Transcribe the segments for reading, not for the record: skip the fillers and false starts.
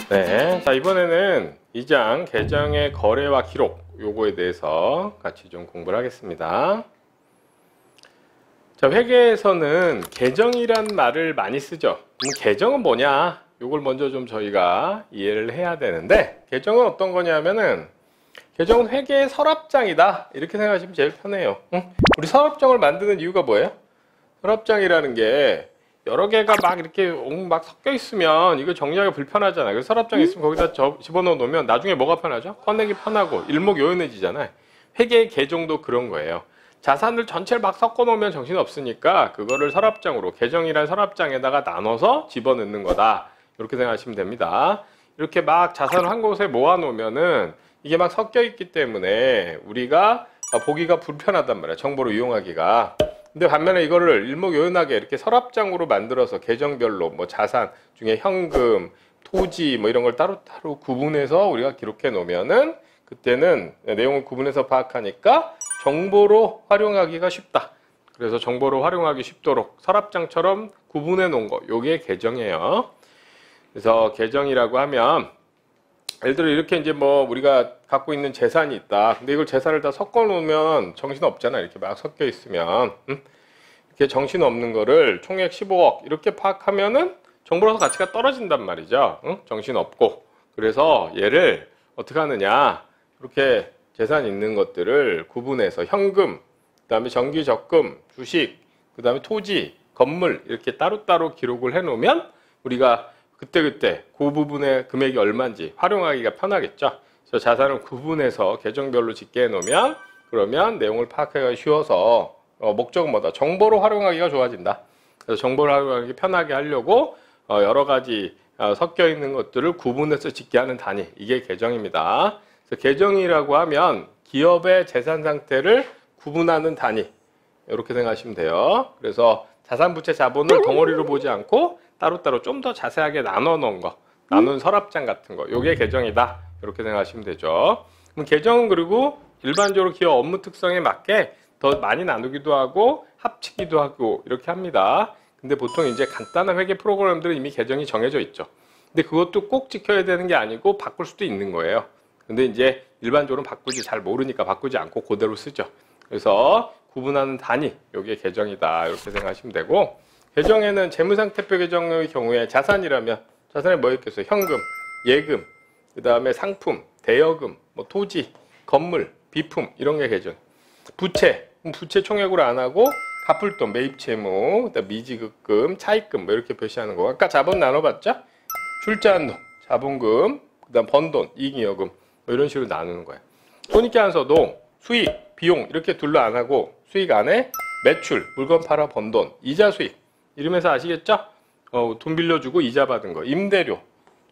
네, 자 이번에는 2장 계정의 거래와 기록 요거에 대해서 같이 좀 공부를 하겠습니다. 자, 회계에서는 계정이란 말을 많이 쓰죠. 그럼 계정은 뭐냐? 요걸 먼저 좀 저희가 이해를 해야 되는데, 계정은 어떤 거냐면은 계정은 회계의 서랍장이다 이렇게 생각하시면 제일 편해요. 우리 서랍장을 만드는 이유가 뭐예요? 서랍장이라는 게 여러 개가 막 이렇게 막 섞여 있으면 이거 정리하기 불편하잖아요. 그래서 서랍장에 있으면 거기다 집어넣어 놓으면 나중에 뭐가 편하죠? 꺼내기 편하고 일목요연해지잖아요. 회계의 계정도 그런 거예요. 자산을 전체를 막 섞어 놓으면 정신이 없으니까 그거를 서랍장으로, 계정이란 서랍장에다가 나눠서 집어넣는 거다 이렇게 생각하시면 됩니다. 이렇게 막 자산을 한 곳에 모아 놓으면은 이게 막 섞여 있기 때문에 우리가 보기가 불편하단 말이에요. 정보를 이용하기가. 근데 반면에 이거를 일목요연하게 이렇게 서랍장으로 만들어서 계정별로 뭐 자산 중에 현금, 토지 뭐 이런 걸 따로따로 구분해서 우리가 기록해 놓으면은 그때는 내용을 구분해서 파악하니까 정보로 활용하기가 쉽다. 그래서 정보로 활용하기 쉽도록 서랍장처럼 구분해 놓은 거, 요게 계정이에요. 그래서 계정이라고 하면 예를 들어 이렇게 이제 뭐 우리가 갖고 있는 재산이 있다. 근데 이걸 재산을 다 섞어 놓으면 정신 없잖아. 이렇게 막 섞여 있으면. 이렇게 정신 없는 거를 총액 15억 이렇게 파악하면은 정보로서 가치가 떨어진단 말이죠. 정신 없고. 그래서 얘를 어떻게 하느냐. 이렇게 재산 있는 것들을 구분해서 현금, 그다음에 정기 적금, 주식, 그다음에 토지, 건물 이렇게 따로따로 기록을 해 놓으면 우리가 그때그때 그 부분의 금액이 얼마인지 활용하기가 편하겠죠. 그래서 자산을 구분해서 계정별로 집계해 놓으면 그러면 내용을 파악하기가 쉬워서 목적은 뭐다? 정보로 활용하기가 좋아진다. 그래서 정보를 활용하기 편하게 하려고 여러 가지 섞여 있는 것들을 구분해서 집계하는 단위, 이게 계정입니다. 그래서 계정이라고 하면 기업의 재산 상태를 구분하는 단위 이렇게 생각하시면 돼요. 그래서 자산, 부채, 자본을 덩어리로 보지 않고 따로따로 좀 더 자세하게 나눠 놓은 거, 나눈 서랍장 같은 거, 요게 계정이다 이렇게 생각하시면 되죠. 그럼 계정은 그리고 일반적으로 기업 업무 특성에 맞게 더 많이 나누기도 하고 합치기도 하고 이렇게 합니다. 근데 보통 이제 간단한 회계 프로그램들은 이미 계정이 정해져 있죠. 근데 그것도 꼭 지켜야 되는 게 아니고 바꿀 수도 있는 거예요. 근데 이제 일반적으로 바꾸지 잘 모르니까 바꾸지 않고 그대로 쓰죠. 그래서 구분하는 단위, 요게 계정이다 이렇게 생각하시면 되고, 계정에는 재무상태표 계정의 경우에 자산이라면 자산에 뭐 있겠어요? 현금, 예금, 그 다음에 상품, 대여금, 뭐 토지, 건물, 비품 이런 게 계정. 부채, 부채 총액으로 안 하고 갚을 돈, 매입채무, 그다음 미지급금, 차입금 뭐 이렇게 표시하는 거. 아까 자본 나눠봤죠? 출자한 돈, 자본금, 그다음 번 돈, 이익잉여금 뭐 이런 식으로 나누는 거예요. 손익계산서도 수익, 비용 이렇게 둘러 안 하고 수익 안에 매출, 물건 팔아 번 돈, 이자 수익 이러면서 아시겠죠? 돈 빌려주고 이자 받은 거, 임대료,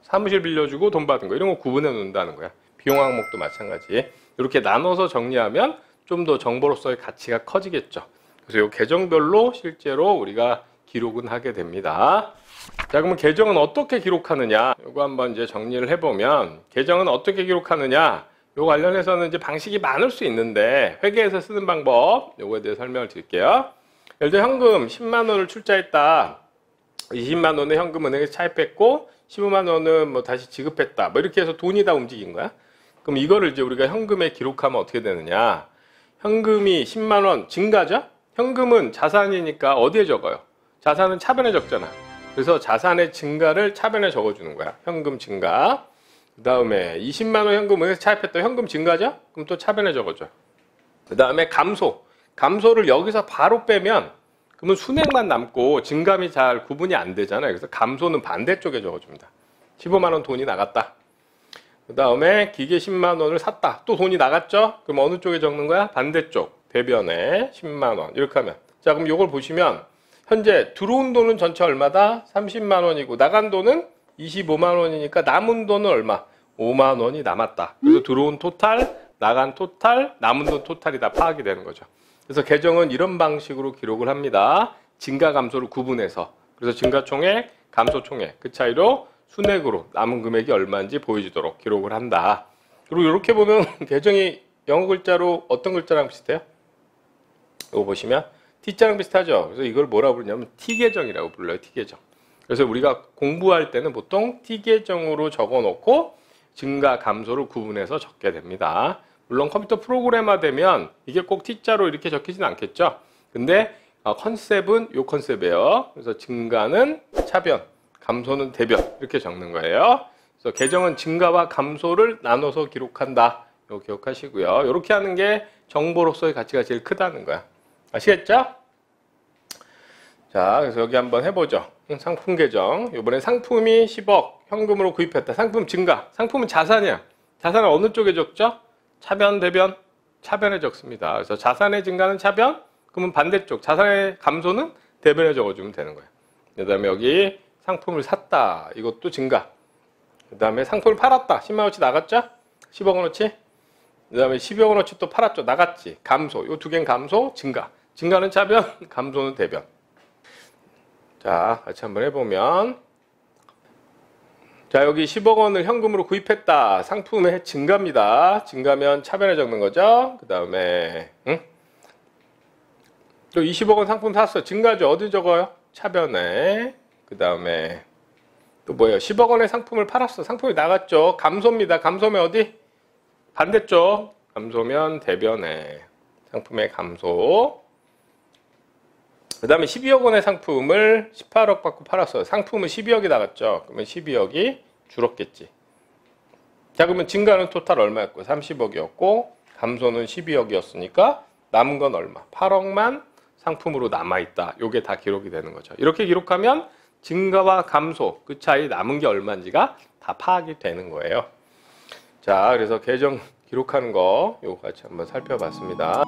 사무실 빌려주고 돈 받은 거 이런 거 구분해 놓는다는 거야. 비용 항목도 마찬가지. 이렇게 나눠서 정리하면 좀 더 정보로서의 가치가 커지겠죠. 그래서 이 계정별로 실제로 우리가 기록은 하게 됩니다. 자, 그러면 계정은 어떻게 기록하느냐? 이거 한번 이제 정리를 해보면 계정은 어떻게 기록하느냐? 요 관련해서는 이제 방식이 많을 수 있는데 회계에서 쓰는 방법 요거에 대해 설명을 드릴게요. 예를 들어 현금 10만 원을 출자했다. 20만 원의 현금 은행에서 차입했고 15만 원은 뭐 다시 지급했다. 뭐 이렇게 해서 돈이 다 움직인 거야. 그럼 이거를 이제 우리가 현금에 기록하면 어떻게 되느냐? 현금이 10만 원 증가죠? 현금은 자산이니까 어디에 적어요? 자산은 차변에 적잖아. 그래서 자산의 증가를 차변에 적어주는 거야. 현금 증가. 그 다음에 20만 원 현금 은행에서 차입했다. 현금 증가죠? 그럼 또 차변에 적어줘. 그 다음에 감소. 감소를 여기서 바로 빼면 그러면 순액만 남고 증감이 잘 구분이 안 되잖아요. 그래서 감소는 반대쪽에 적어줍니다. 15만 원 돈이 나갔다. 그 다음에 기계 10만 원을 샀다. 또 돈이 나갔죠? 그럼 어느 쪽에 적는 거야? 반대쪽. 대변에 10만 원. 이렇게 하면. 자, 그럼 이걸 보시면 현재 들어온 돈은 전체 얼마다? 30만 원이고 나간 돈은 25만 원이니까 남은 돈은 얼마? 5만 원이 남았다. 그래서 들어온 토탈, 나간 토탈, 남은 돈 토탈이 다 파악이 되는 거죠. 그래서 계정은 이런 방식으로 기록을 합니다. 증가 감소를 구분해서. 그래서 증가총액, 감소총액 그 차이로 순액으로 남은 금액이 얼마인지 보여주도록 기록을 한다. 그리고 이렇게 보면 계정이 영어 글자로 어떤 글자랑 비슷해요? 이거 보시면 T자랑 비슷하죠. 그래서 이걸 뭐라고 부르냐면 T계정이라고 불러요. T계정. 그래서 우리가 공부할 때는 보통 T계정으로 적어놓고 증가, 감소를 구분해서 적게 됩니다. 물론 컴퓨터 프로그래머 되면 이게 꼭 T자로 이렇게 적히진 않겠죠. 근데 컨셉은 요 컨셉이에요. 그래서 증가는 차변, 감소는 대변 이렇게 적는 거예요. 그래서 계정은 증가와 감소를 나눠서 기록한다. 이거 기억하시고요. 이렇게 하는 게 정보로서의 가치가 제일 크다는 거야. 아시겠죠? 자, 그래서 여기 한번 해보죠. 상품 계정. 이번에 상품이 10억 현금으로 구입했다. 상품 증가. 상품은 자산이야. 자산은 어느 쪽에 적죠? 차변, 대변? 차변에 적습니다. 그래서 자산의 증가는 차변? 그러면 반대쪽 자산의 감소는 대변에 적어주면 되는 거예요. 그 다음에 여기 상품을 샀다. 이것도 증가. 그 다음에 상품을 팔았다. 10만원어치 나갔죠? 10억원어치. 그 다음에 12억원어치 또 팔았죠. 나갔지. 감소. 이 두 개는 감소, 증가. 증가는 차변, 감소는 대변. 자, 같이 한번 해보면. 자, 여기 10억원을 현금으로 구입했다. 상품의 증가입니다. 증가면 차변에 적는 거죠. 그 다음에 또 20억원 상품 샀어. 증가죠. 어디 적어요? 차변에. 그 다음에 또 뭐예요? 10억원의 상품을 팔았어. 상품이 나갔죠. 감소입니다. 감소면 어디? 반대쪽. 감소면 대변에. 상품의 감소. 그 다음에 12억원의 상품을 18억 받고 팔았어요. 상품은 12억이 나갔죠. 그러면 12억이 줄었겠지. 자, 그러면 증가는 토탈 얼마였고? 30억이었고 감소는 12억이었으니까 남은 건 얼마? 8억만 상품으로 남아있다. 요게 다 기록이 되는 거죠. 이렇게 기록하면 증가와 감소, 그 차이 남은 게 얼마인지가 다 파악이 되는 거예요. 자, 그래서 계정 기록하는 거 요거 같이 한번 살펴봤습니다.